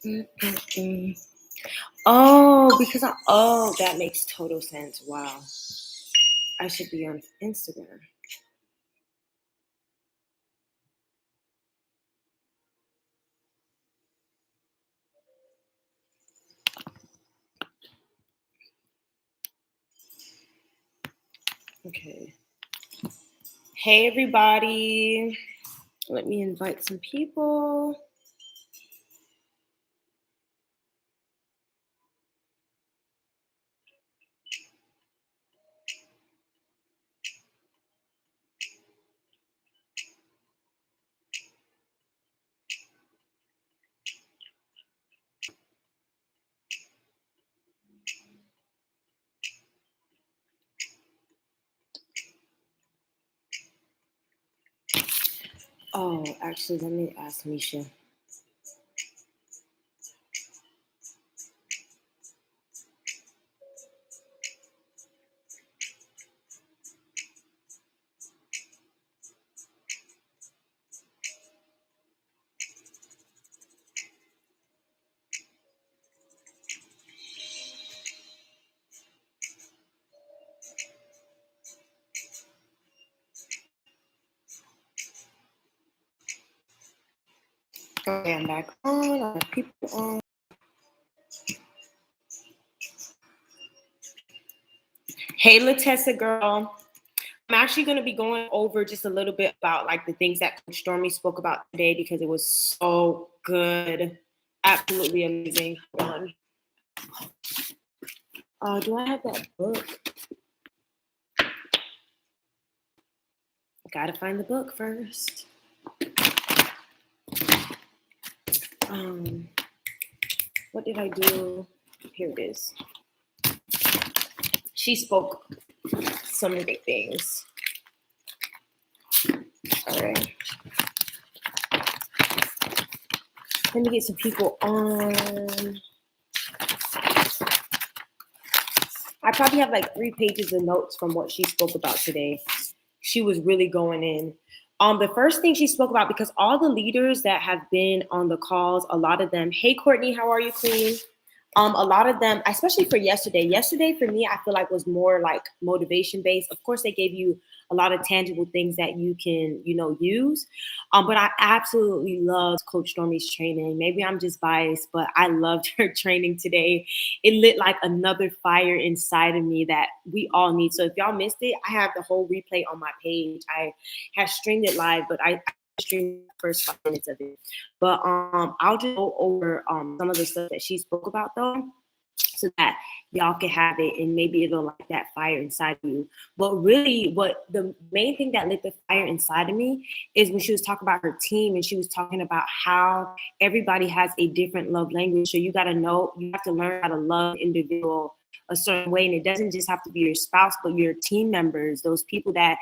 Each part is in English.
Mm-mm-mm. Oh, that makes total sense. Wow. I should be on Instagram. Okay. Hey, everybody. Let me invite some people. Oh, actually, let me ask Misha. Okay, I'm back on. I have people on. Hey, Latessa girl. I'm actually going to be going over just a little bit about like the things that Coach Stormy spoke about today because it was so good. Absolutely amazing. Hold on. Do I have that book? Gotta find the book first. What did I do? Here it is. She spoke so many big things. All right. Let me get some people on. I probably have like 3 pages of notes from what she spoke about today. She was really going in. The first thing she spoke about, because all the leaders that have been on the calls, a lot of them, hey Courtney, how are you, Queen? A lot of them, especially for yesterday. Yesterday for me, I feel like was more like motivation based. Of course, they gave you a lot of tangible things that you can, use. But I absolutely loved Coach Stormy's training. Maybe I'm just biased, but I loved her training today. It lit like another fire inside of me that we all need. So if y'all missed it, I have the whole replay on my page. I have streamed it live, but I streamed the first 5 minutes of it. But I'll just go over some of the stuff that she spoke about though, so that y'all can have it and maybe it'll light that fire inside of you. But really, what the main thing that lit the fire inside of me is when she was talking about her team and she was talking about how everybody has a different love language. So you got to know, you have to learn how to love individual a certain way. And it doesn't just have to be your spouse, but your team members, those people that,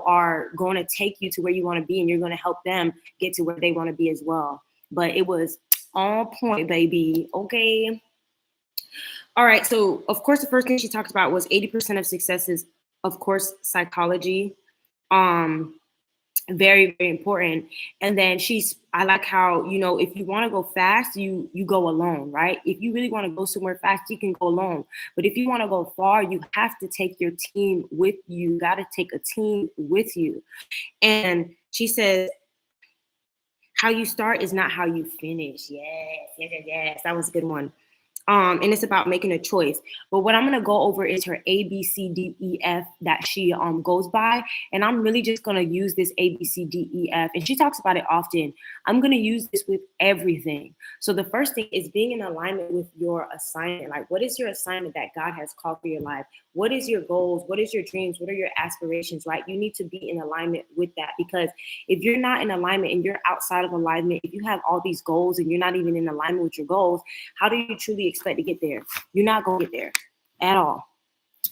are going to take you to where you want to be and you're going to help them get to where they want to be as well. But it was on point, baby. Okay. All right. So, of course, the first thing she talked about was 80% of success is, of course, psychology. Um, Very, very important. And then I like how, if you want to go fast, you go alone, right? If you really want to go somewhere fast, you can go alone. But if you want to go far, you have to take your team with you. You got to take a team with you. And she says, how you start is not how you finish. Yes, yes, yes, yes. That was a good one. And it's about making a choice. But what I'm gonna go over is her ABCDEF that she goes by, and I'm really just gonna use this ABCDEF. And she talks about it often. I'm gonna use this with everything. So the first thing is being in alignment with your assignment. Like, what is your assignment that God has called for your life? What is your goals? What is your dreams? What are your aspirations? Right? You need to be in alignment with that, because if you're not in alignment and you're outside of alignment, if you have all these goals and you're not even in alignment with your goals, how do you truly expect to get there? You're not going to get there at all.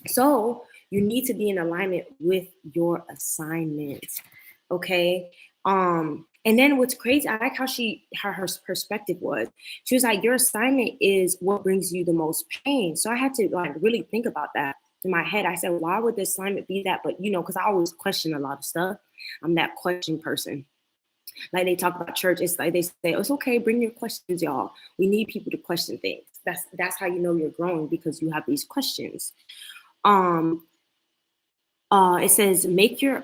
So you need to be in alignment with your assignment. Okay. And then what's crazy, I like how her perspective was. She was like, your assignment is what brings you the most pain. So I had to like really think about that in my head. I said, why would the assignment be that? But because I always question a lot of stuff. I'm that question person. Like they talk about church, it's like they say, oh, it's okay, bring your questions, y'all. We need people to question things. That's how you know you're growing, because you have these questions. Um, it says make your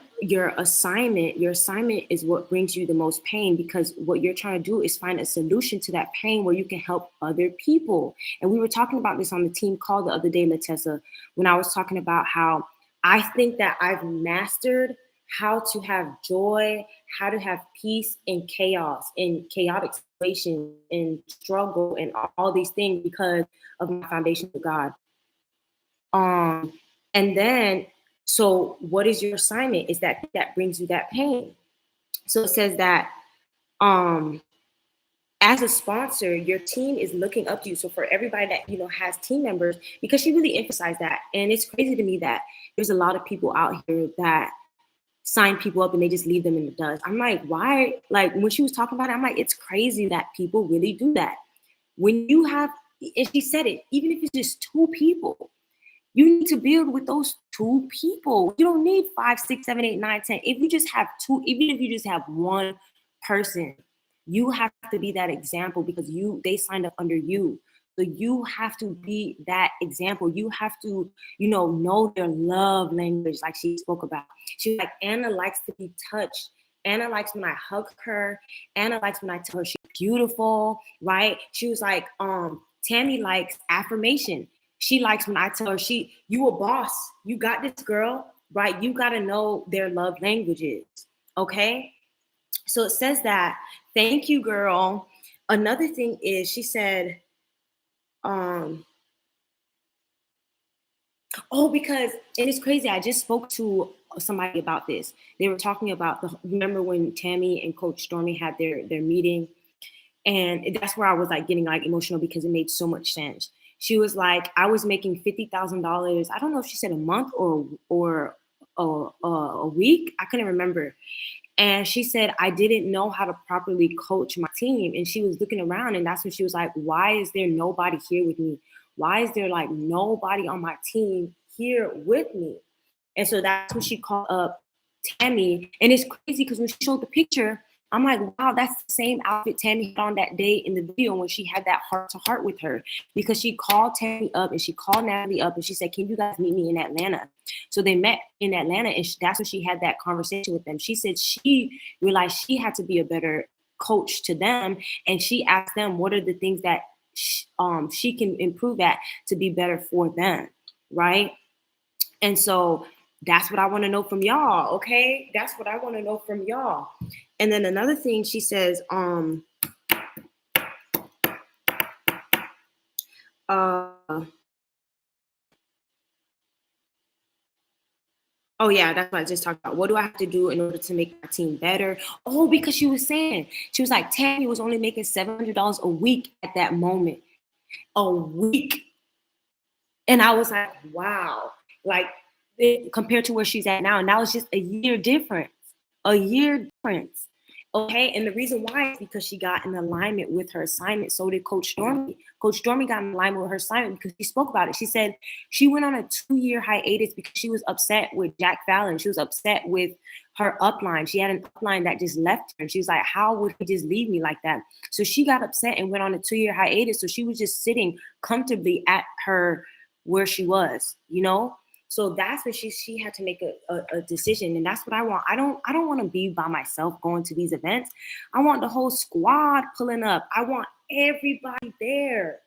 assignment. Your assignment is what brings you the most pain, because what you're trying to do is find a solution to that pain where you can help other people. And we were talking about this on the team call the other day, Latessa, when I was talking about how I think that I've mastered how to have joy, how to have peace in chaos, in chaotic situations, in struggle, and all these things because of my foundation with God. Um, and then, so what is your assignment? Is that brings you that pain? So it says that um, as a sponsor, your team is looking up to you. So for everybody that has team members, because she really emphasized that, and it's crazy to me that there's a lot of people out here that sign people up and they just leave them in the dust. I'm like, why? Like when she was talking about it, I'm like, it's crazy that people really do that. When you have, and she said it, even if it's just two people, you need to build with those two people. You don't need 5, 6, 7, 8, 9, 10. If you just have two, even if you just have one person, you have to be that example, because they signed up under you. So you have to be that example. You have to, know their love language, like she spoke about. She was like, Anna likes to be touched. Anna likes when I hug her. Anna likes when I tell her she's beautiful, right? She was like, Tammy likes affirmation. She likes when I tell her you a boss. You got this, girl, right? You got to know their love languages. Okay. So it says that, thank you, girl. Another thing is she said, because it is crazy. I just spoke to somebody about this. They were talking about remember when Tammy and Coach Stormy had their meeting, and that's where I was like getting like emotional because it made so much sense. She was like, I was making $50,000. I don't know if she said a month or a week. I couldn't remember. And she said, I didn't know how to properly coach my team. And she was looking around, and that's when she was like, why is there nobody here with me? Why is there like nobody on my team here with me? And so that's when she called up Tammy. And it's crazy because when she showed the picture, I'm like, wow, that's the same outfit Tammy had on that day in the video when she had that heart to heart with her. Because she called Tammy up and she called Natalie up and she said, can you guys meet me in Atlanta? So they met in Atlanta, and that's when she had that conversation with them. She said she realized she had to be a better coach to them. And she asked them, what are the things that she can improve at to be better for them, right? And so that's what I want to know from y'all, okay? That's what I want to know from y'all. And then another thing she says, oh yeah, that's what I just talked about. What do I have to do in order to make my team better? Oh, because she was like, Tammy was only making $700 a week at that moment. A week. And I was like, wow. Like compared to where she's at now. And now it's just a year difference. A year difference. Okay. And the reason why is because she got in alignment with her assignment. So did Coach Stormy. Coach Stormy got in alignment with her assignment because she spoke about it. She said she went on a 2-year hiatus because she was upset with Jack Fallon. She was upset with her upline. She had an upline that just left her. And she was like, how would he just leave me like that? So she got upset and went on a 2-year hiatus. So she was just sitting comfortably at her where she was, So that's when she had to make a decision. And that's what I want. I don't want to be by myself going to these events. I want the whole squad pulling up. I want everybody there.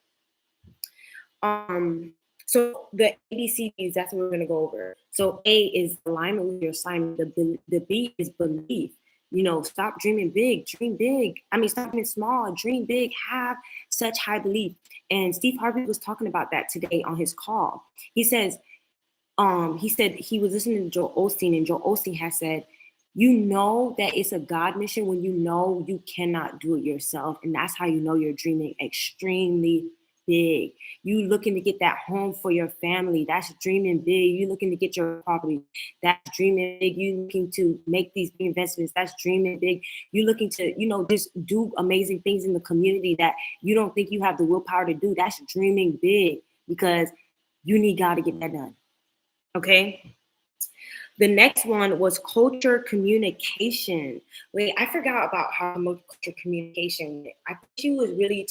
So the ABCs, that's what we're going to go over. So A is alignment with your assignment. The B is belief. Stop dreaming big, dream big. Stop dreaming small, dream big, have such high belief. And Steve Harvey was talking about that today on his call. He said he was listening to Joel Osteen, and Joel Osteen has said, that it's a God mission when you cannot do it yourself. And that's how you're dreaming extremely big. You looking to get that home for your family. That's dreaming big. You looking to get your property. That's dreaming big. You looking to make these big investments. That's dreaming big. You looking to, just do amazing things in the community that you don't think you have the willpower to do. That's dreaming big, because you need God to get that done. Okay. The next one was culture communication. Wait, I forgot about how culture communication went. I think she was really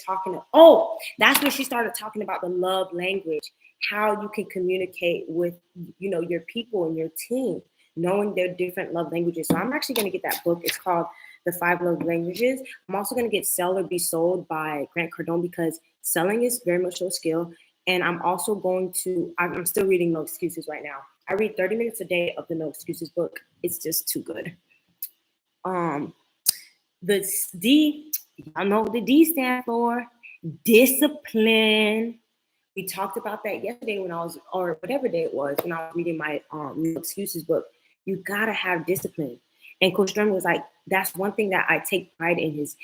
that's when she started talking about the love language, how you can communicate with, your people and your team, knowing their different love languages. So I'm actually going to get that book. It's called The Five Love Languages. I'm also going to get Sell or Be Sold by Grant Cardone because selling is very much a skill. And I'm also I'm still reading No Excuses right now. I read 30 minutes a day of the No Excuses book. It's just too good. The D, y'all know what the D stand for. Discipline. We talked about that yesterday or whatever day it was, when I was reading my No Excuses book. You gotta have discipline. And Coach Sturm was like, that's one thing that I take pride in, his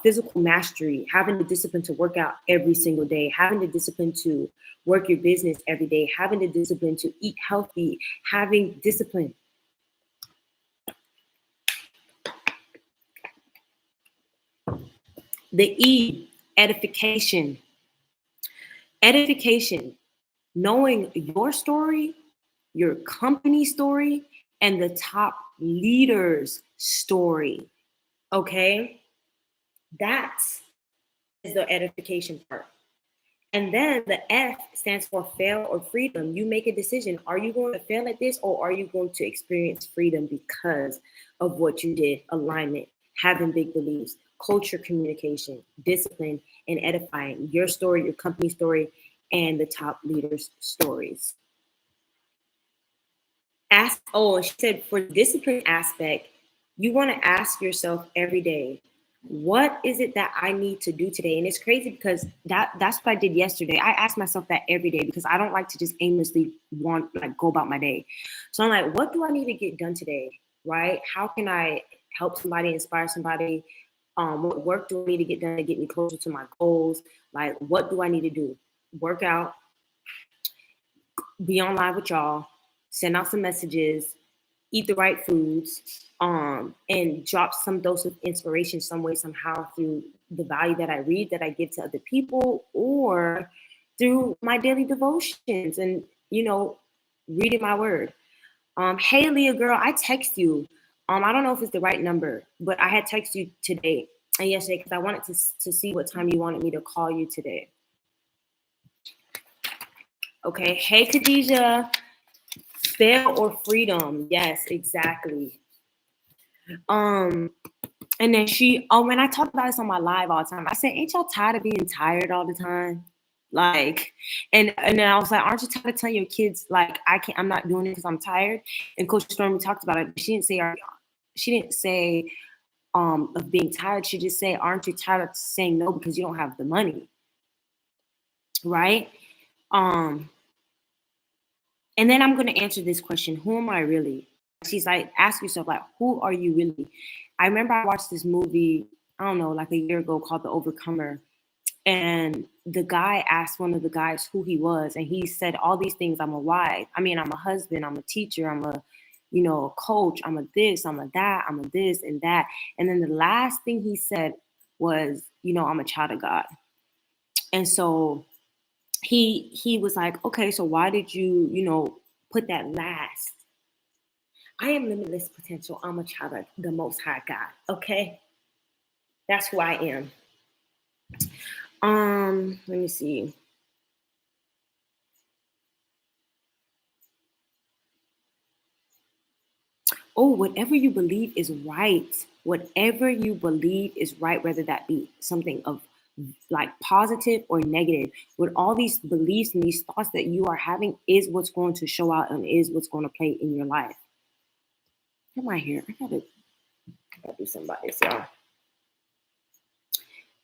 physical mastery, having the discipline to work out every single day, having the discipline to work your business every day, having the discipline to eat healthy, having discipline. The E, edification. Edification, knowing your story, your company story, and the top leaders' story. Okay? That is the edification part. And then the F stands for fail or freedom. You make a decision. Are you going to fail at this, or are you going to experience freedom because of what you did? Alignment, having big beliefs, culture communication, discipline, and edifying. Your story, your company story, and the top leaders' stories. She said for the discipline aspect, you want to ask yourself every day, what is it that I need to do today? And it's crazy because that's what I did yesterday. I asked myself that every day because I don't like to just aimlessly go about my day. So I'm like, what do I need to get done today? Right? How can I help somebody, inspire somebody? What work do I need to get done to get me closer to my goals? Like, what do I need to do? Work out, be on live with y'all, send out some messages, eat the right foods, and drop some dose of inspiration some way, somehow, through the value that I read, that I give to other people, or through my daily devotions and, reading my word. Hey, Leah girl, I text you. I don't know if it's the right number, but I had texted you today and yesterday because I wanted to see what time you wanted me to call you today. Okay. Hey, Khadijah. Fail or freedom. Yes, exactly. And then when I talk about this on my live all the time, I say, ain't y'all tired of being tired all the time? Like, and then I was like, aren't you tired of telling your kids, like, I'm not doing it because I'm tired? And Coach Stormy talked about it. She didn't say of being tired. She just said, aren't you tired of saying no because you don't have the money? Right? And then I'm going to answer this question. Who am I really? She's like, ask yourself, like, who are you really? I remember I watched this movie, I don't know, like a year ago, called The Overcomer. And the guy asked one of the guys who he was. And he said all these things. I'm a wife. I'm a husband. I'm a teacher. I'm a coach. I'm a this. I'm a that. I'm a this and that. And then the last thing he said was, I'm a child of God. And so he was like, okay, so why did you, put that last? I am limitless potential. I'm a child of the Most High God. Okay, that's who I am. Let me see. Oh, whatever you believe is right. Whatever you believe is right, whether that be something of like positive or negative. With all these beliefs and these thoughts that you are having is what's going to show out and is what's going to play in your life. Am I here? I gotta do somebody, so.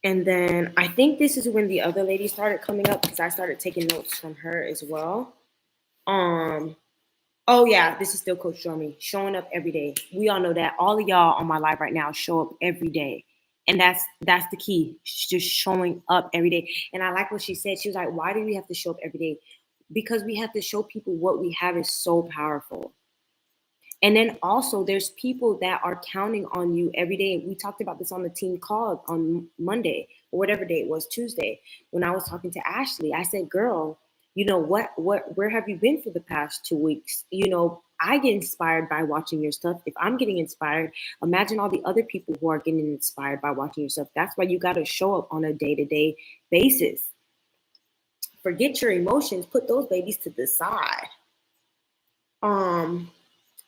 And then I think this is when the other lady started coming up because I started taking notes from her as well. Oh yeah, this is still Coach Stormy, showing up every day. We all know that. All of y'all on my live right now show up every day. And that's the key, just showing up every day. And I like what she said. She was like, why do we have to show up every day? Because we have to show people what we have is so powerful. And then also there's people that are counting on you every day. We talked about this on the team call on Monday or whatever day it was, Tuesday, when I was talking to Ashley. I said, girl, where have you been for the past 2 weeks? I get inspired by watching your stuff. If I'm getting inspired, imagine all the other people who are getting inspired by watching your stuff. That's why you got to show up on a day-to-day basis. Forget your emotions, put those babies to the side. And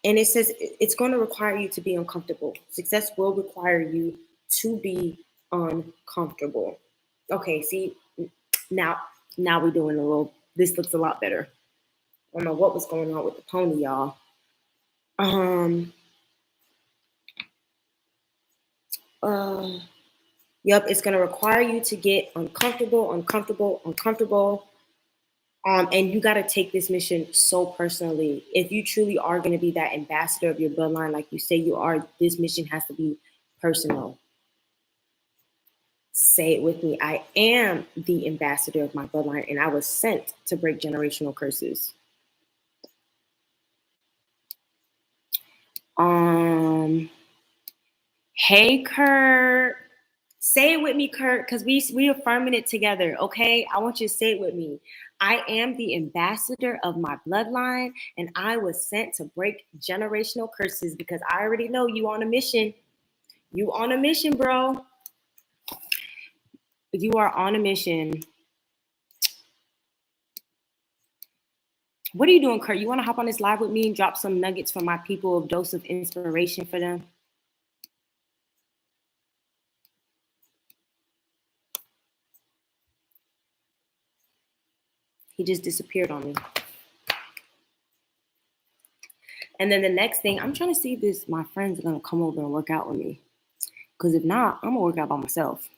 it says it's going to require you to be uncomfortable. Success will require you to be uncomfortable. Okay, see, now we're doing a little, this looks a lot better. I don't know what was going on with the pony, y'all. Yep, it's going to require you to get uncomfortable. And you got to take this mission so personally. If you truly are going to be that ambassador of your bloodline, like you say you are, this mission has to be personal. Say it with me. I am the ambassador of my bloodline, and I was sent to break generational curses. Hey, Kurt. Say it with me, Kurt, because we affirming it together, okay? I want you to say it with me. I am the ambassador of my bloodline, and I was sent to break generational curses because I already know you on a mission. You on a mission, bro. You are on a mission. What are you doing, Kurt? You want to hop on this live with me and drop some nuggets for my people, a dose of inspiration for them? He just disappeared on me. And then the next thing, I'm trying to see if my friends are going to come over and work out with me. Because if not, I'm going to work out by myself.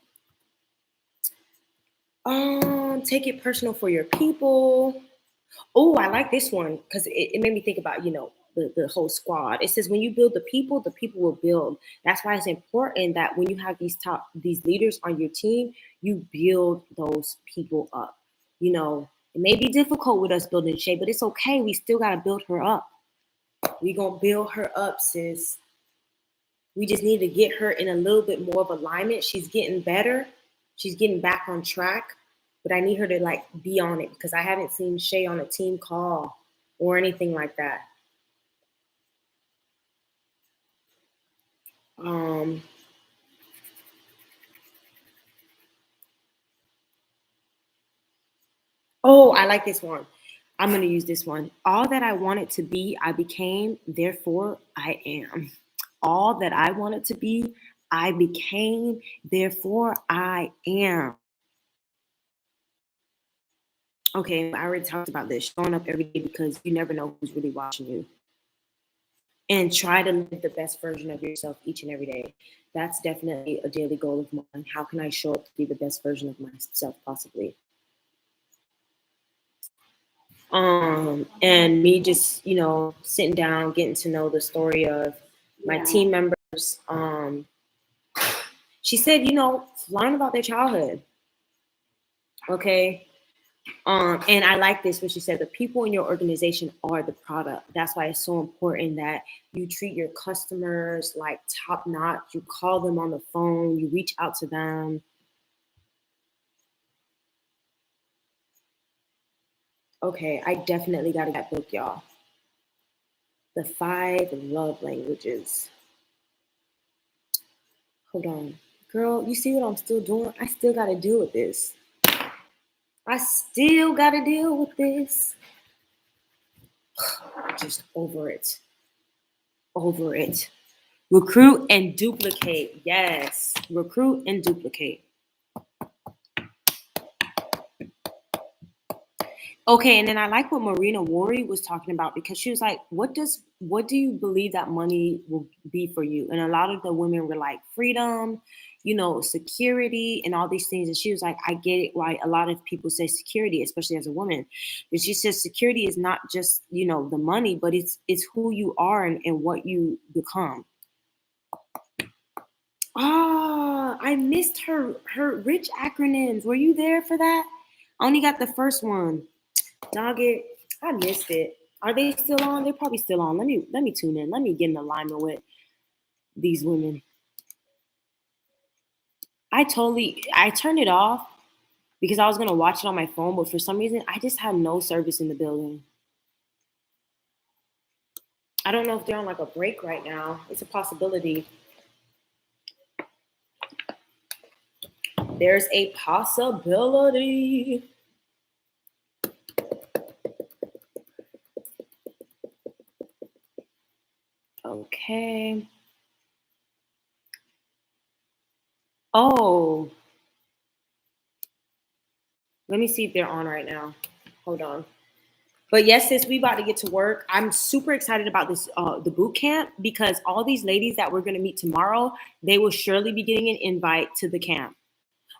Take it personal for your people. Oh, I like this one because it made me think about, the whole squad. It says when you build the people will build. That's why it's important that when you have these leaders on your team, you build those people up. It may be difficult with us building Shay, but it's okay. We still got to build her up. We gonna build her up, sis. We just need to get her in a little bit more of alignment. She's getting better. She's getting back on track. But I need her to be on it because I haven't seen Shay on a team call or anything like that. Oh, I like this one. I'm going to use this one. All that I wanted to be, I became, therefore I am. All that I wanted to be, I became, therefore I am. Okay, I already talked about this. Showing up every day because you never know who's really watching you. And try to live the best version of yourself each and every day. That's definitely a daily goal of mine. How can I show up to be the best version of myself possibly? And me just, sitting down, getting to know the story of my team members. She said, learn about their childhood. Okay. And I like this when she said the people in your organization are the product. That's why it's so important that you treat your customers like top notch. You call them on the phone, you reach out to them. Okay, I definitely got to get that book, y'all. The 5 Love Languages. Hold on. Girl, you see what I'm still doing? I still got to deal with this. Just over it. Recruit and duplicate. Yes. Recruit and duplicate. Okay, and then I like what Marina Worry was talking about because she was like, what do you believe that money will be for you? And a lot of the women were like, freedom, security and all these things. And she was like, I get it why a lot of people say security, especially as a woman. And she says security is not just, the money, but it's who you are and what you become. I missed her rich acronyms. Were you there for that? I only got the first one. Dog it. I missed it. Are they still on? They're probably still on. Let me tune in. Let me get in alignment with these women. I turned it off because I was gonna watch it on my phone, but for some reason I just had no service in the building. I don't know if they're on like a break right now. It's a possibility. There's a possibility. Okay. Oh, let me see if they're on right now. Hold on. But yes, sis, we about to get to work. I'm super excited about this, the boot camp, because all these ladies that we're gonna meet tomorrow, they will surely be getting an invite to the camp.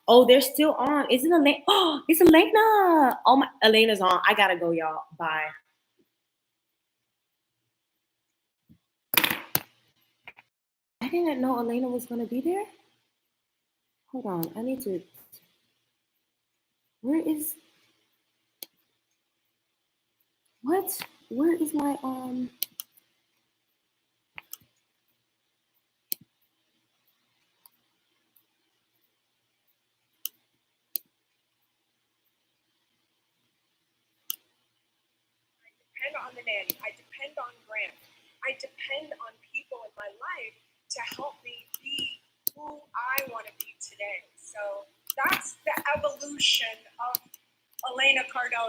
Oh, they're still on. Isn't Elena? Oh, it's Elena. Oh my, Elena's on. I gotta go, y'all. Bye. I didn't know Elena was gonna be there. Hold on, I need to. Where is what? Where is my depend on the nanny. I depend on Grant. I depend on people in my life to help me be who I want to be today. So that's the evolution of Elena Cardone.